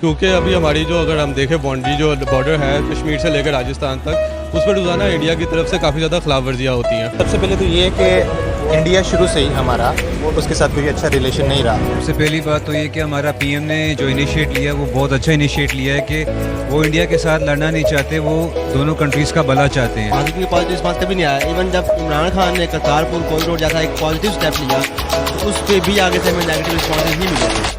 क्योंकि अभी हमारी जो अगर हम देखें बाउंड्री जो बॉर्डर है कश्मीर से लेकर राजस्थान तक, उस पर रोज़ाना इंडिया की तरफ से काफ़ी ज़्यादा खिलाफ वर्जियाँ होती हैं। सबसे पहले तो ये कि इंडिया शुरू से ही हमारा उसके साथ कोई अच्छा रिलेशन नहीं रहा। सबसे पहली बात तो ये कि हमारा पीएम ने जो इनिशिएट लिया वो बहुत अच्छा इनिशिएट लिया है कि वो इंडिया के साथ लड़ना नहीं चाहते, वो दोनों कंट्रीज़ का भला चाहते हैं। आगे कोई पॉजिटिव रिस्पांस कभी नहीं आया। इवन जब इमरान खान ने करतारपुर कॉरिडोर जैसा एक पॉजिटिव स्टेप लिया तो उस पर भी आगे से हमें नेगेटिव रिस्पॉन्स ही मिले थे।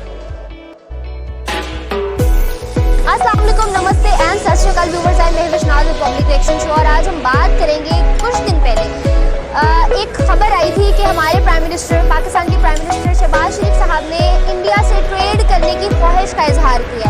अस्सलाम वालेकुम, नमस्ते एंड सत श्री अकाल viewers, I am Vishwanath with public reaction show. और आज हम बात करेंगे कुछ दिन पहले एक खबर आई थी कि हमारे प्राइम मिनिस्टर, पाकिस्तान के प्राइम मिनिस्टर शहबाज शरीफ साहब ने इंडिया से ट्रेड करने की ख्वाहिश का इजहार किया,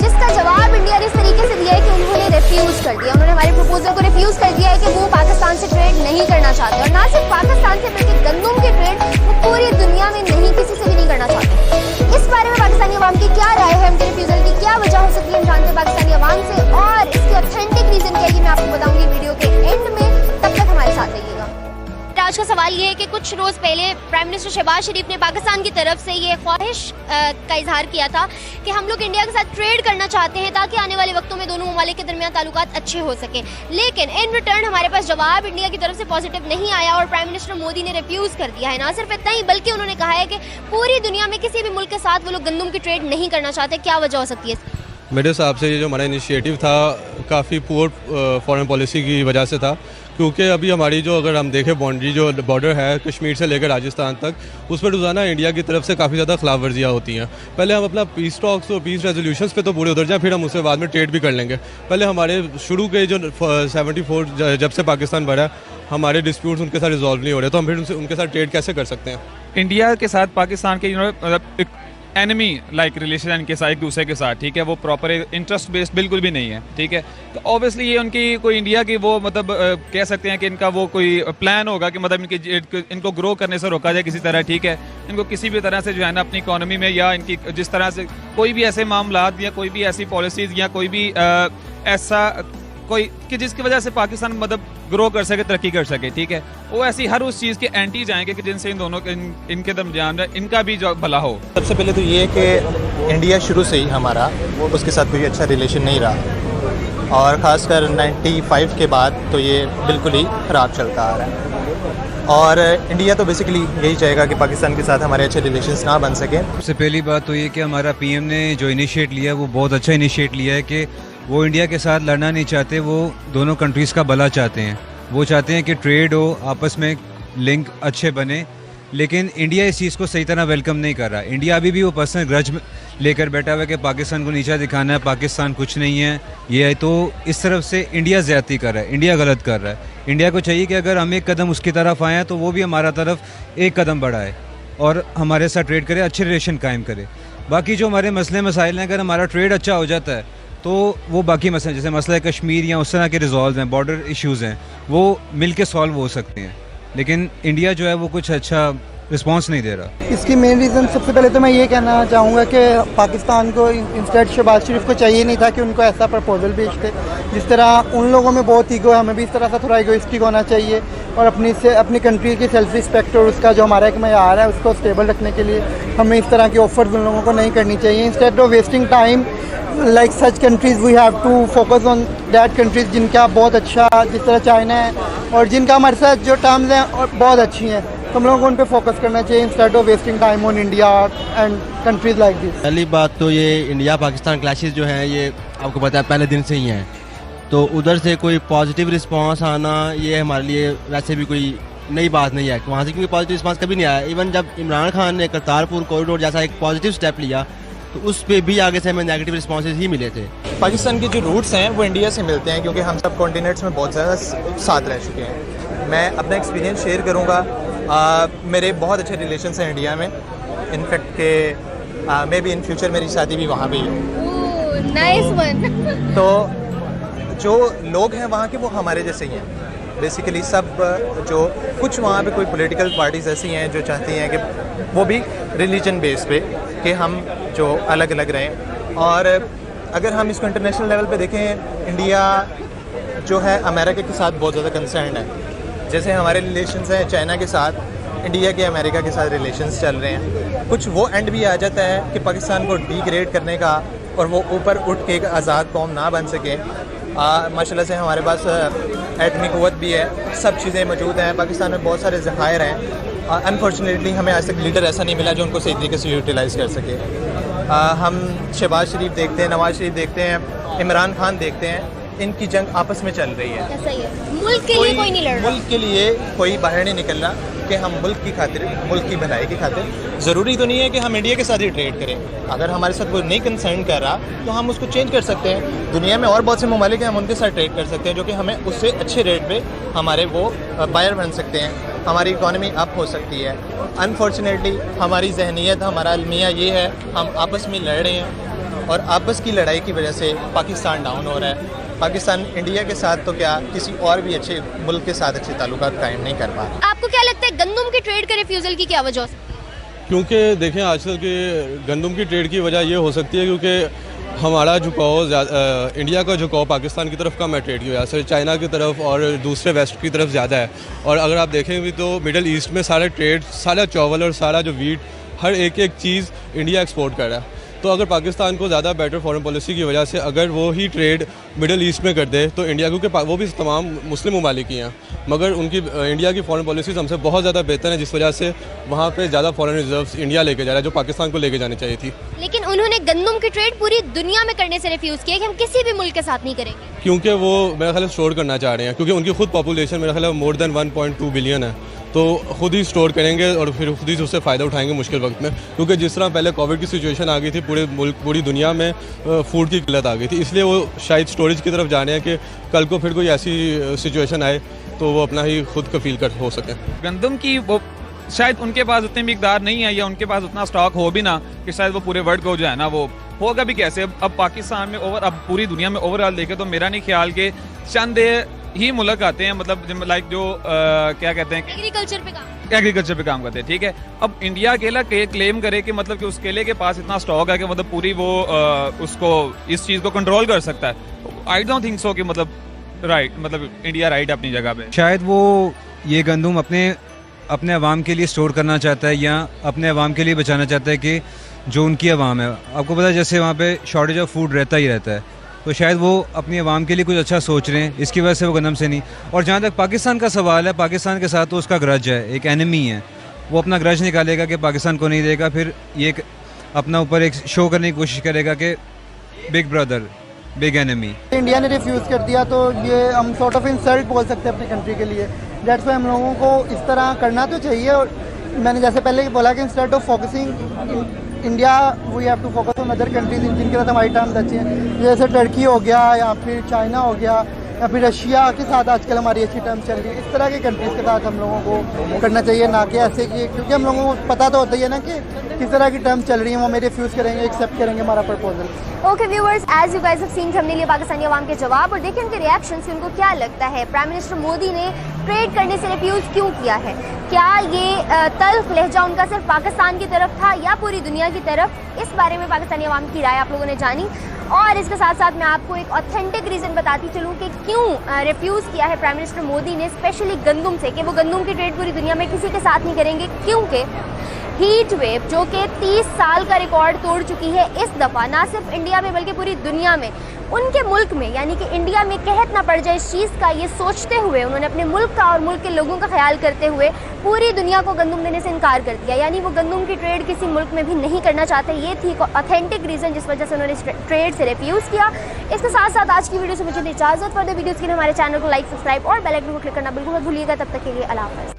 जिसका जवाब इंडिया ने इस तरीके से दिया है कि उन्होंने रिफ्यूज़ कर दिया। उन्होंने हमारे प्रपोजल को रिफ्यूज़ कर दिया है कि वो पाकिस्तान से ट्रेड नहीं करना चाहते, और ना सिर्फ पाकिस्तान से बल्कि गंदम के ट्रेड वो पूरी दुनिया में नहीं, किसी से भी नहीं करना चाहते। इस बारे में पाकिस्तानी अवाम की क्या राय है, उनके रिफ्यूज़ल की क्या वजह हो सकती है, हम जानते हैं पाकिस्तानी अवाम से, और इसकी ऑथेंटिक रीज़न क्या है ये मैं आपको बताऊंगी वीडियो के एंड में। तब तक हमारे साथ रहिएगा। आज का सवाल ये है कि कुछ रोज पहले प्राइम मिनिस्टर शहबाज शरीफ ने पाकिस्तान की तरफ से ये ख्वाहिश का इजहार किया था कि हम लोग इंडिया के साथ ट्रेड करना चाहते हैं ताकि आने वाले वक्तों में दोनों ममालिक के दरमियान ताल्लुकात अच्छे हो सके। लेकिन इन रिटर्न हमारे पास जवाब इंडिया की तरफ से पॉजिटिव नहीं आया और प्राइम मिनिस्टर मोदी ने रिफ्यूज कर दिया है। ना सिर्फ इतना ही बल्कि उन्होंने कहा है कि पूरी दुनिया में किसी भी मुल्क के साथ वो लोग गंदम की ट्रेड नहीं करना चाहते। क्या वजह हो सकती है? मेरे हिसाब से ये जो हमारा इनिशिएटिव था काफ़ी पुअर फॉरेन पॉलिसी की वजह से था, क्योंकि अभी हमारी जो अगर हम देखें बाउंड्री जो बॉर्डर है कश्मीर से लेकर राजस्थान तक, उस पर रोज़ाना इंडिया की तरफ से काफ़ी ज़्यादा खिलाफ वर्जियाँ होती हैं। पहले हम अपना पीस टॉक्स और पीस रेजोल्यूशंस पे तो पूरे उतर जाएँ, फिर हम उससे बाद में ट्रेड भी कर लेंगे। पहले हमारे शुरू के जो 74 जब से पाकिस्तान बढ़ा, हमारे डिस्प्यूट्स उनके साथ रिजॉल्व नहीं हो रहे, तो हम फिर उनके साथ ट्रेड कैसे कर सकते हैं? इंडिया के साथ पाकिस्तान के मतलब एक एनिमी लाइक रिलेशन इनके साथ एक दूसरे के साथ, ठीक है, वो प्रॉपर इंटरेस्ट बेस्ड बिल्कुल भी नहीं है, ठीक है। तो ऑब्वियसली ये उनकी कोई इंडिया की वो मतलब कह सकते हैं कि इनका वो कोई प्लान होगा कि मतलब इनको ग्रो करने से रोका जाए किसी तरह, ठीक है। इनको किसी भी तरह से जो है ना अपनी इकोनॉमी में या इनकी जिस तरह से कोई भी ऐसे मामलात या कोई भी ऐसी पॉलिसीज या कोई भी ऐसा कोई कि जिसकी वजह से पाकिस्तान मतलब ग्रो कर सके, तरक्की कर सके, ठीक है, वो ऐसी हर उस चीज़ के एंटी जाएंगे कि जिनसे इन दोनों इनके दरमियान इनका भी जो भला हो। सबसे पहले तो ये कि इंडिया शुरू से ही हमारा उसके साथ कोई अच्छा रिलेशन नहीं रहा, और ख़ासकर 95 के बाद तो ये बिल्कुल ही ख़राब चलता आ रहा है। और इंडिया तो बेसिकली यही चाहेगा कि पाकिस्तान के साथ हमारे अच्छे रिलेशंस ना बन सकें। सबसे पहली बात तो ये कि हमारा पीएम ने जो इनिशिएट लिया वो बहुत अच्छा इनिशिएट लिया है कि वो इंडिया के साथ लड़ना नहीं चाहते, वो दोनों कंट्रीज़ का भला चाहते हैं। वो चाहते हैं कि ट्रेड हो, आपस में लिंक अच्छे बने, लेकिन इंडिया इस चीज़ को सही तरह वेलकम नहीं कर रहा। इंडिया अभी भी वो पर्सनल ग्रज लेकर बैठा हुआ है कि पाकिस्तान को नीचा दिखाना है, पाकिस्तान कुछ नहीं है, ये है। तो इस तरफ से इंडिया ज़्यादती कर रहा है, इंडिया गलत कर रहा है। इंडिया को चाहिए कि अगर हम एक कदम उसकी तरफ आए तो वो भी हमारा तरफ एक कदम बढ़ाए और हमारे साथ ट्रेड करे, अच्छे रिलेशन कायम करे। बाकी जो हमारे मसले मसाइल हैं, अगर हमारा ट्रेड अच्छा हो जाता है तो वो बाकी मसले जैसे मसला कश्मीर या उस तरह के रिजॉल्व हैं, बॉर्डर इश्यूज़ हैं, वो मिल के सॉल्व हो सकते हैं। लेकिन इंडिया जो है वो कुछ अच्छा रिस्पांस नहीं दे रहा। इसकी मेन रीज़न सबसे पहले तो मैं ये कहना चाहूँगा कि पाकिस्तान को इंस्टेड शहबाज शरीफ को चाहिए नहीं था कि उनको ऐसा प्रपोजल भेजते। जिस तरह उन लोगों में बहुत ईगो है, हमें भी इस तरह से थोड़ा ईगोइस्टिक होना चाहिए, और अपनी कंट्री की सेल्फ रिस्पेक्ट और उसका जो हमारा एक मयार है उसको स्टेबल रखने के लिए हमें इस तरह की ऑफर्स उन लोगों को नहीं करनी चाहिए। Instead of wasting time like such countries we have to focus on that countries जिनका बहुत अच्छा, जिस तरह चाइना है और जिनका हमारे साथ जो टर्म्स हैं और बहुत अच्छी हैं, तो हम लोगों को उन पर फोकस करना चाहिए instead of wasting time on India and countries like this. पहली बात तो ये इंडिया पाकिस्तान क्लैशेस जो हैं ये आपको पता है पहले दिन से ही हैं, तो उधर से कोई पॉजिटिव रिस्पांस आना ये हमारे लिए वैसे भी कोई नई बात नहीं है वहाँ से, क्योंकि पॉजिटिव रिस्पांस कभी नहीं आया। इवन जब इमरान खान ने करतारपुर कॉरिडोर जैसा एक पॉजिटिव स्टेप लिया तो उस पर भी आगे से हमें नेगेटिव रिस्पॉन्सेज ही मिले थे। पाकिस्तान के जो रूट्स हैं वो इंडिया से मिलते हैं, क्योंकि हम सब कॉन्टिनेंट्स में बहुत ज़्यादा साथ रह चुके हैं। मैं अपना एक्सपीरियंस शेयर करूँगा। मेरे बहुत अच्छे रिलेशंस हैं इंडिया में, इनफैक्ट के मे बी इन फ्यूचर मेरी शादी भी वहाँ पे ही हो। Nice one. तो जो लोग हैं वहाँ के वो हमारे जैसे ही हैं बेसिकली सब। जो कुछ वहाँ पे कोई पॉलिटिकल पार्टीज़ ऐसी हैं जो चाहती हैं कि वो भी रिलीजन बेस पे कि हम जो अलग अलग रहें। और अगर हम इसको इंटरनेशनल लेवल पे देखें, इंडिया जो है अमेरिका के साथ बहुत ज़्यादा कंसर्न है। जैसे हमारे रिलेशंस हैं चाइना के साथ, इंडिया के अमेरिका के साथ रिलेशंस चल रहे हैं। कुछ वो एंड भी आ जाता है कि पाकिस्तान को डिग्रेड करने का और वो ऊपर उठ के एक आज़ाद कौम ना बन सके। माशाल्लाह से हमारे पास एटमी क़ुव्वत भी है, सब चीज़ें मौजूद हैं। पाकिस्तान में बहुत सारे ज़खायर हैं। अनफॉर्चुनेटली हमें आज तक लीडर ऐसा नहीं मिला जो उनको सही तरीके से यूटिलाइज़ कर सके। हम शहबाज शरीफ देखते हैं, नवाज शरीफ देखते हैं, इमरान खान देखते हैं, इनकी जंग आपस में चल रही है। ऐसा ही है, मुल्क के लिए कोई नहीं लड़ रहा। मुल्क के लिए कोई बाहर नहीं निकल रहा कि हम मुल्क की खातिर, मुल्क की भलाई की खातिर। ज़रूरी तो नहीं है कि हम इंडिया के साथ ही ट्रेड करें। अगर हमारे साथ कोई नहीं कंसर्न कर रहा तो हम उसको चेंज कर सकते हैं। दुनिया में और बहुत से ममालिक हैं, हम उनके साथ ट्रेड कर सकते हैं जो कि हमें उससे अच्छे रेट पे हमारे वो बायर बन सकते हैं, हमारी इकॉनमी अप हो सकती है। अनफॉर्चुनेटली हमारी जहनीत, हमारा अलमिया ये है, हम आपस में लड़ रहे हैं और आपस की लड़ाई की वजह से पाकिस्तान डाउन हो रहा है। पाकिस्तान इंडिया के साथ तो क्या किसी और भी अच्छे मुल्क के साथ अच्छे ताल्लुकात कायम नहीं कर पा रहा। आपको क्या लगता है गंदम के ट्रेड के रिफ्यूज़ल की क्या वजह हो सकती है? क्योंकि देखें आजकल के गंदम की ट्रेड की वजह ये हो सकती है क्योंकि हमारा झुकाव इंडिया का झुकाव पाकिस्तान की तरफ कम है ट्रेड की वजह से, चाइना की तरफ और दूसरे वेस्ट की तरफ ज़्यादा है। और अगर आप देखेंगे तो मिडल ईस्ट में सारा ट्रेड, सारा चावल और सारा जो वीट, हर एक चीज़ इंडिया एक्सपोर्ट कर रहा है। तो अगर पाकिस्तान को ज़्यादा बेटर फॉरेन पॉलिसी की वजह से अगर वो ही ट्रेड मिडल ईस्ट में कर दे तो इंडिया, क्योंकि वो भी तमाम मुस्लिम ममालिक ही हैं, मगर उनकी इंडिया की फॉरेन पॉलिसीज़ हमसे बहुत ज़्यादा बेहतर है, जिस वजह से वहाँ पे ज़्यादा फॉरेन रिजर्व्स इंडिया लेके जा रहा है जो पाकिस्तान को लेके जानी चाहिए थी। लेकिन उन्होंने गंदम की ट्रेड पूरी दुनिया में करने से रिफ्यूज़ किया कि हम किसी भी मुल्क के साथ नहीं करेंगे, क्योंकि वो मेरा ख्याल स्टोर करना चाह रहे हैं, क्योंकि उनकी खुद पॉपुलेशन मेरा ख्याल मोर देन 1.2 बिलियन है। तो खुद ही स्टोर करेंगे और फिर खुद ही उससे फ़ायदा उठाएंगे मुश्किल वक्त में, क्योंकि जिस तरह पहले कोविड की सिचुएशन आ गई थी, पूरे मुल्क, पूरी दुनिया में फूड की किल्लत आ गई थी, इसलिए वो शायद स्टोरेज की तरफ जा रहे हैं कि कल को फिर कोई ऐसी सिचुएशन आए तो वो अपना ही खुद कफील कर हो सके। गंदम की वो शायद उनके पास उतनी मिकदार नहीं है या उनके पास उतना स्टॉक हो भी ना कि शायद वो पूरे वर्ल्ड को जो है ना वो होगा भी कैसे। अब पाकिस्तान में अब पूरी दुनिया में ओवरऑल देखें तो मेरा नहीं ख्याल कि चंद ही मुल्क आते हैं, मतलब लाइक जो क्या कहते हैं एग्रीकल्चर पे काम करते हैं, ठीक है। अब इंडिया अकेला क्लेम करे कि मतलब कि उस केले के पास इतना स्टॉक है कि मतलब पूरी वो उसको इस चीज़ को कंट्रोल कर सकता है। आई डोंट थिंक सो कि मतलब मतलब इंडिया राइट अपनी जगह पे। शायद वो ये गंदम अपने अवाम के लिए स्टोर करना चाहता है या अपने अवाम के लिए बचाना चाहता है कि जो उनकी अवाम है। आपको पता है जैसे वहाँ पे शॉर्टेज ऑफ फूड रहता ही रहता है, तो शायद वो अपनी आवाम के लिए कुछ अच्छा सोच रहे हैं, इसकी वजह से वो गंदम से नहीं। और जहाँ तक पाकिस्तान का सवाल है, पाकिस्तान के साथ तो उसका ग्रज है, एक एनिमी है, वो अपना ग्रज निकालेगा कि पाकिस्तान को नहीं देगा, फिर ये अपना ऊपर एक शो करने की कोशिश करेगा कि big brother big enemy. India ने रिफ्यूज़ कर दिया तो ये हम सॉर्ट ऑफ इंसल्ट बोल सकते हैं अपनी कंट्री के लिए। दैट्स वाई हम लोगों को इस तरह करना तो चाहिए। और मैंने जैसे पहले बोला कि instead of focusing India we have to focus on other countries जिनके साथ हमारी टर्म्स अच्छे हैं, जैसे टर्की हो गया या फिर चाइना हो गया या फिर रशिया के साथ आजकल हमारी अच्छी टर्म्स चल रही है। इस तरह के कंट्रीज़ के साथ हम लोगों को करना चाहिए, ना कि ऐसे कि क्योंकि हम लोगों को पता तो होता ही है ना कि किस तरह की टर्म्स चल रही हैं, वो हमें रिफ्यूज़ करेंगे, एक्सेप्ट करेंगे हमारा proposal. Okay viewers, as you guys have seen हमने लिए पाकिस्तानी अवाम के जवाब और देखिए उनके रिएक्शन से उनको क्या लगता है। प्राइम मिनिस्टर मोदी ने ट्रेड करने से रिफ्यूज़ क्यों किया है? क्या ये तल्ख लहजा उनका सिर्फ पाकिस्तान की तरफ था या पूरी दुनिया की तरफ? इस बारे में पाकिस्तानी अवाम की राय आप लोगों ने जानी और इसके साथ साथ मैं आपको एक ऑथेंटिक रीज़न बताती चलूँ कि क्यों रिफ्यूज़ किया है प्राइम मिनिस्टर मोदी ने स्पेशली गंदम से, कि वो गंदम की ट्रेड पूरी दुनिया में किसी के साथ नहीं करेंगे। क्योंकि हीट वेव जो कि 30 साल का रिकॉर्ड तोड़ चुकी है इस दफ़ा, ना सिर्फ इंडिया में बल्कि पूरी दुनिया में, उनके मुल्क में यानी कि इंडिया में कहत ना पड़ जाए इस चीज़ का, ये सोचते हुए उन्होंने अपने मुल्क का और मुल्क के लोगों का ख्याल करते हुए पूरी दुनिया को गंदम देने से इनकार कर दिया। यानी वो गंदम की ट्रेड किसी मुल्क में भी नहीं करना चाहते। ये थी ऑथेंटिक रीज़न जिस वजह से उन्होंने ट्रेड से रिफ्यूज़ किया। इसके साथ साथ आज की वीडियो से मुझे इजाज़त। फर्दर वीडियोज़ के लिए हमारे चैनल को लाइक, सब्सक्राइब और बेल आइकन को क्लिक करना बिल्कुल मत भूलिएगा। तब तक के लिए अल्लाह हाफ़िज़।